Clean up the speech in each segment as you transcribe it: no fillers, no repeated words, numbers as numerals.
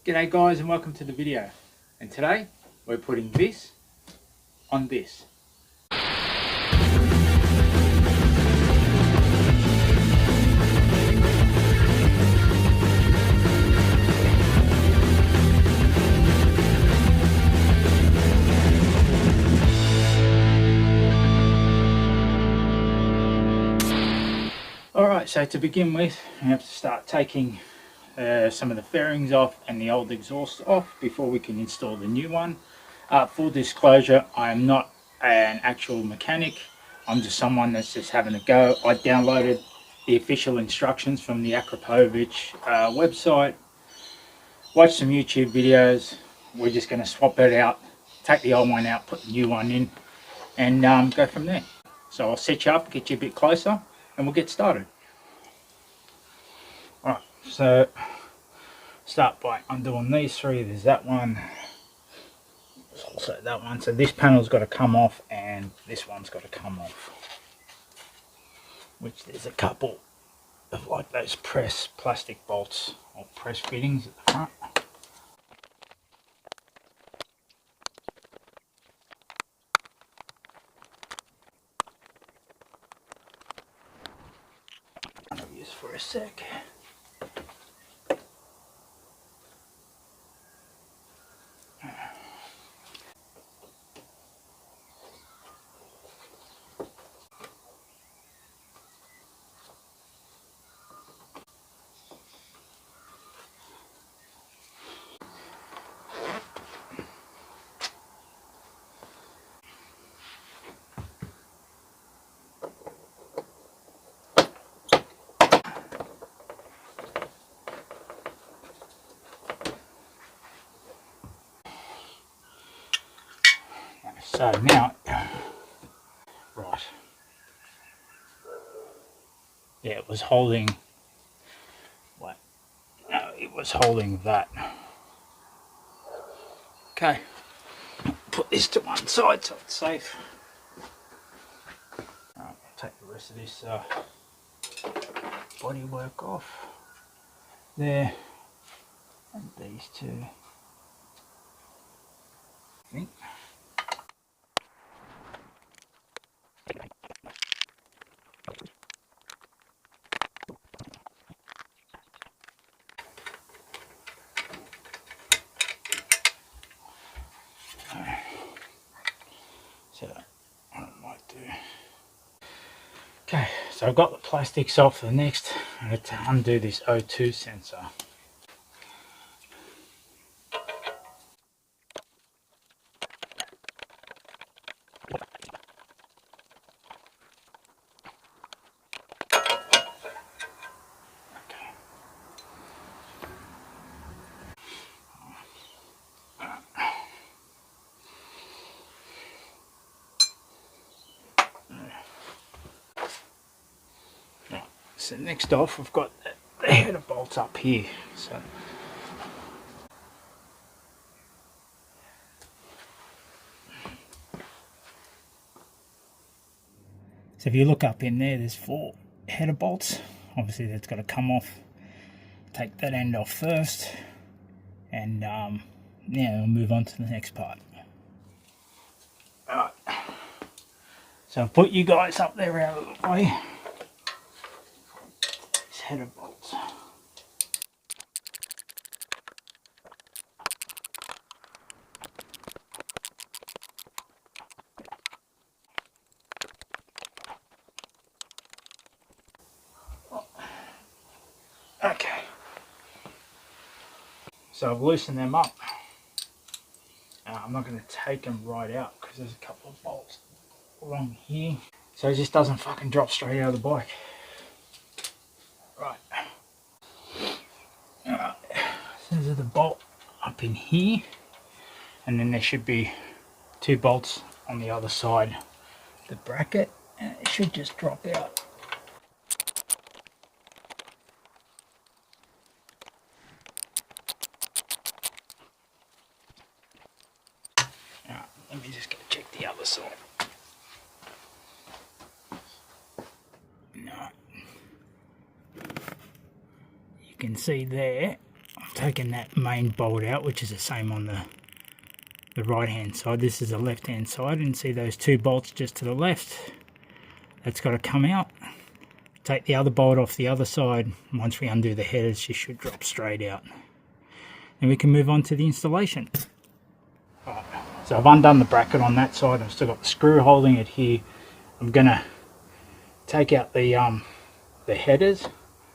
G'day guys and welcome to the video, and today we're putting this on this. Alright, so to begin with we have to start taking some of the fairings off and the old exhaust off before we can install the new one. Full disclosure, I am not an actual mechanic. I'm just someone that's just having a go. I downloaded the official instructions from the Akrapovic website, watched some YouTube videos. We're just going to swap it out, take the old one out, put the new one in, and go from there. So I'll set you up, get you a bit closer, and we'll get started. Alright, so start by undoing these three. There's that one, there's also that one. So this panel's got to come off and this one's got to come off, which there's a couple of like those press plastic bolts or press fittings at the front. I'll use for a sec. So now, right, yeah, it was holding, what, no, it was holding that. Okay, put this to one side so it's safe. I'll take the rest of this bodywork off there, and these two, I think. So what I might do. Okay, so I've got the plastics off. The next, I'm going to undo this O2 sensor. So next off, we've got the header bolts up here. So if you look up in there, there's 4 header bolts. Obviously that's got to come off. Take that end off first, and yeah, we'll move on to the next part. Alright, so I've put you guys up there out of the way. These header bolts. Okay, so I've loosened them up. I'm not going to take them right out because there's a couple of bolts along here, so it just doesn't fucking drop straight out of the bike. Right. Alright, so there's the bolt up in here, and then there should be 2 bolts on the other side of the bracket, and it should just drop out. Let me just go check the other side. No. You can see there, I've taken that main bolt out, which is the same on the right hand side. This is the left hand side, and see those two bolts just to the left. That's got to come out. Take the other bolt off the other side. Once we undo the headers, she should drop straight out. And we can move on to the installation. Right, so I've undone the bracket on that side. I've still got the screw holding it here. I'm gonna take out the headers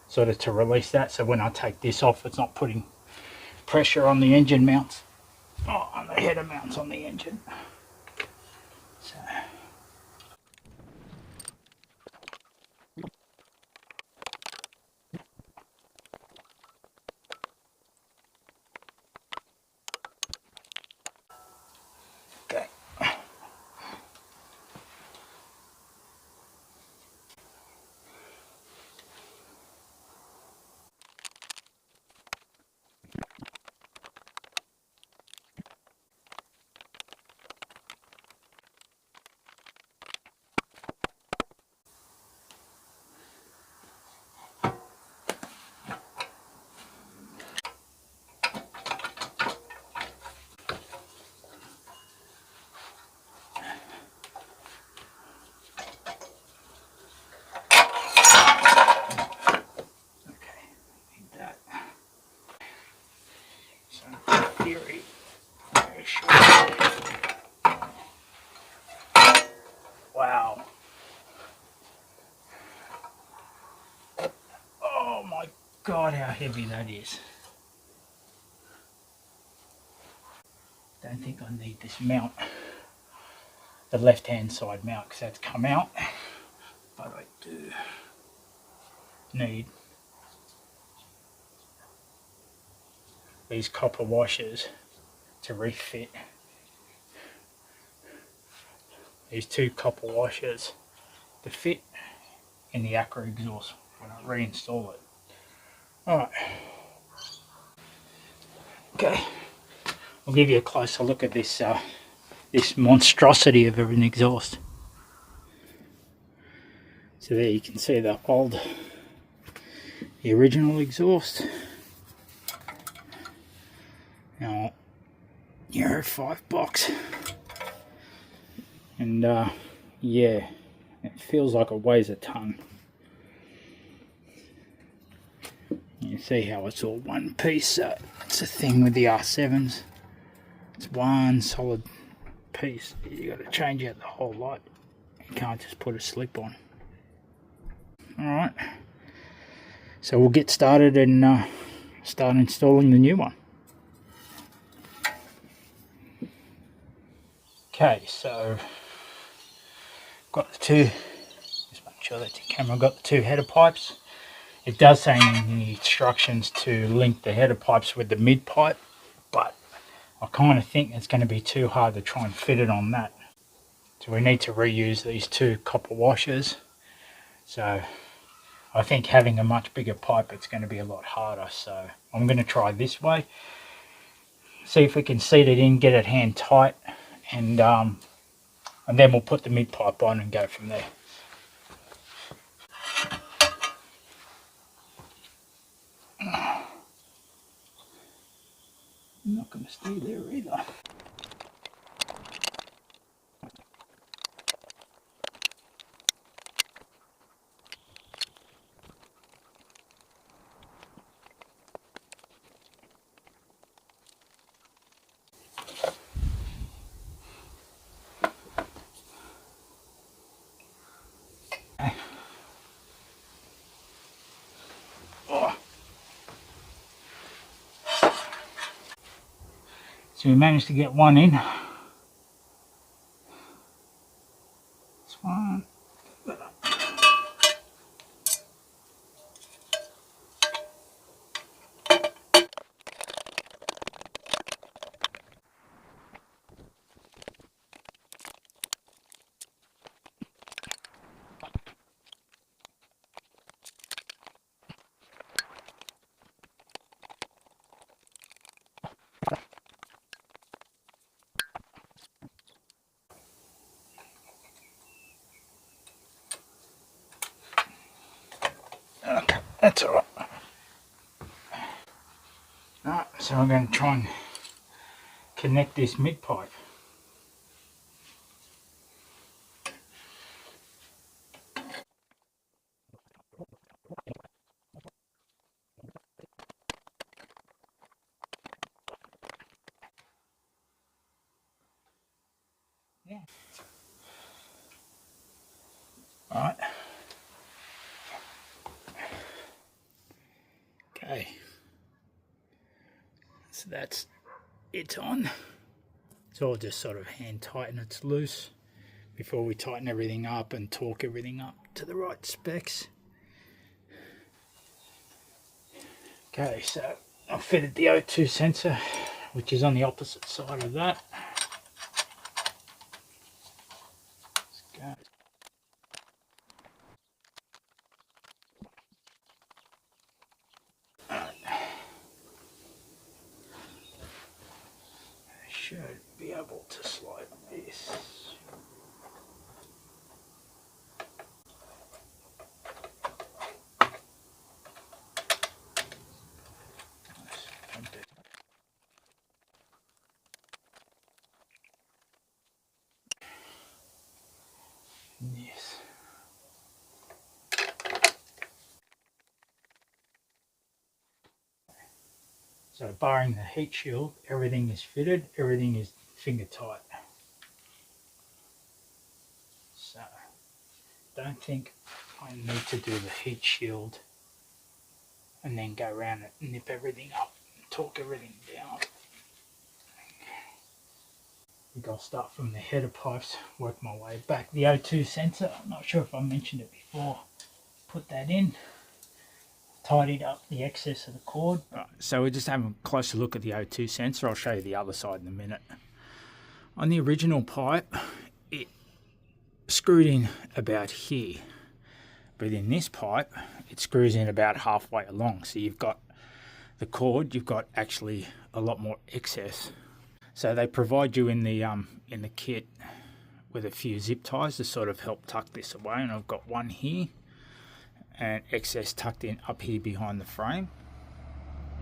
sort of to release that, so when I take this off, it's not putting pressure on the engine mounts, on the header mounts on the engine. So. Okay. Theory. Very short. Wow. Oh my God, how heavy that is. Don't think I need this mount, the left hand side mount, because that's come out, but I do need these copper washers to refit. These two copper washers to fit in the Akrapovic exhaust when I reinstall it. Alright. Okay. I'll give you a closer look at this this monstrosity of an exhaust. So there you can see the original exhaust. Now, Euro 5 box. And yeah, it feels like it weighs a ton. You see how it's all one piece. It's a thing with the R7s. It's one solid piece. You got to change out the whole lot. You can't just put a slip on. Alright, so we'll get started and start installing the new one. Okay, so got the two, just make sure that's your camera, got the two header pipes. It does say in the instructions to link the header pipes with the mid pipe, but I kind of think it's going to be too hard to try and fit it on that. So we need to reuse these two copper washers. So I think having a much bigger pipe, it's going to be a lot harder. So I'm going to try this way. See if we can seat it in, get it hand tight, and then we'll put the mid pipe on and go from there. I'm not going to stay there either. So we managed to get one in. This one. Okay, that's all right. Alright, so I'm going to try and connect this mid pipe. Yeah. Alright. Okay. So that's it on. It's all just sort of hand tighten, it's loose before we tighten everything up and torque everything up to the right specs. Okay, so I've fitted the O2 sensor, which is on the opposite side of that. Let's go. I should be able to slide this. Yes. So barring the heat shield, everything is fitted, everything is finger tight. So don't think I need to do the heat shield and then go around and nip everything up and torque everything down. I think I'll start from the header pipes, work my way back. The O2 sensor, I'm not sure if I mentioned it before, put that in, tidied up the excess of the cord. Right, so we're just having a closer look at the O2 sensor. I'll show you the other side in a minute. On the original pipe, it screwed in about here, but in this pipe, it screws in about halfway along. So you've got the cord, you've got actually a lot more excess. So they provide you in the kit with a few zip ties to sort of help tuck this away, and I've got one here and excess tucked in up here behind the frame.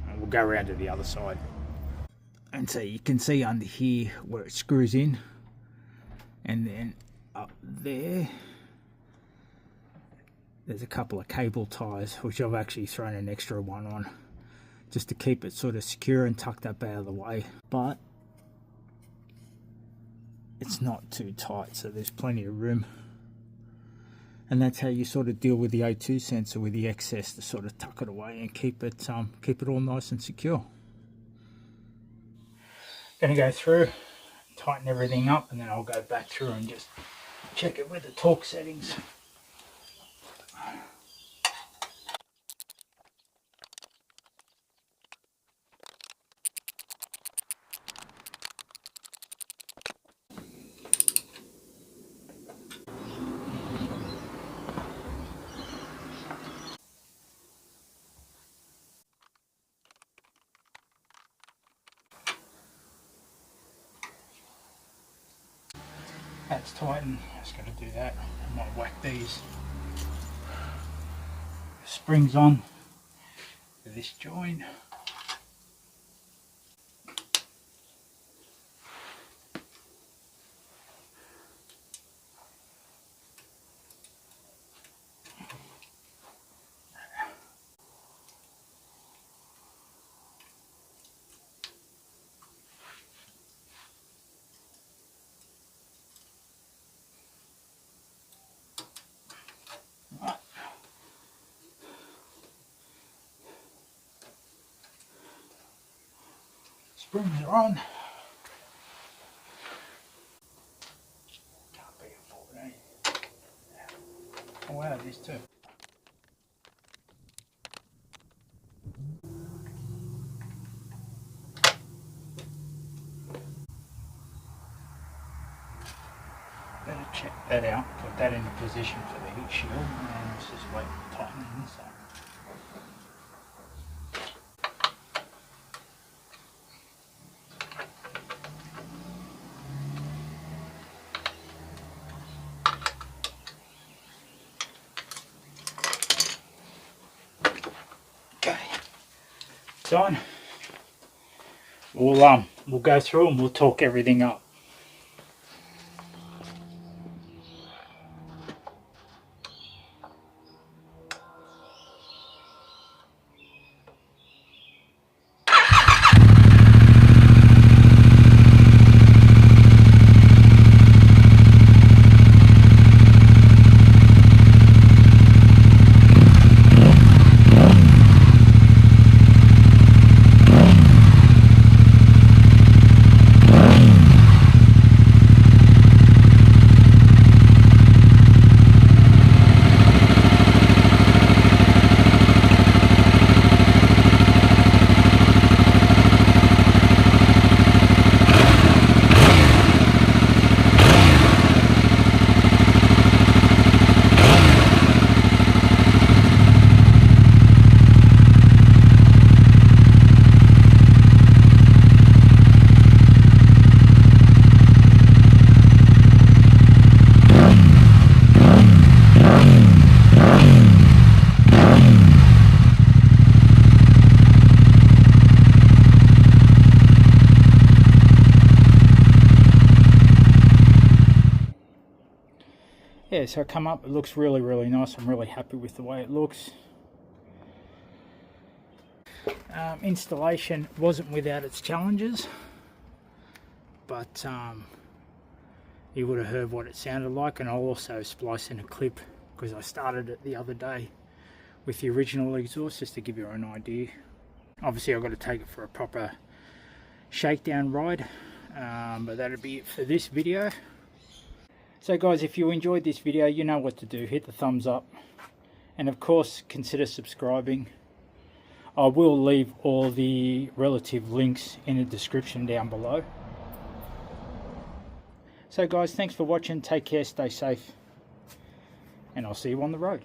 And we'll go around to the other side. And so you can see under here where it screws in, and then up there there's a couple of cable ties which I've actually thrown an extra one on just to keep it sort of secure and tucked up out of the way. But it's not too tight, so there's plenty of room. And that's how you sort of deal with the O2 sensor, with the excess, to sort of tuck it away and keep it all nice and secure. Gonna go through, tighten everything up, and then I'll go back through and just check it with the torque settings. That's tightened. Just got to do that. I might whack these springs on for this join. Springs are on. Can't be a 14. Oh wow, there's two. Better check that out, put that in position for the heat shield, and let's just wait for tightening this up. Okay, it's on. we'll go through and we'll talk everything up. Yeah, so I come up, it looks really nice. I'm really happy with the way it looks. Installation wasn't without its challenges, but you would have heard what it sounded like, and I'll also splice in a clip because I started it the other day with the original exhaust just to give you an idea. Obviously I've got to take it for a proper shakedown ride, but that'll be it for this video. So guys, if you enjoyed this video, you know what to do. Hit the thumbs up, and of course consider subscribing. I will leave all the relative links in the description down below. So guys, thanks for watching. Take care, stay safe, and I'll see you on the road.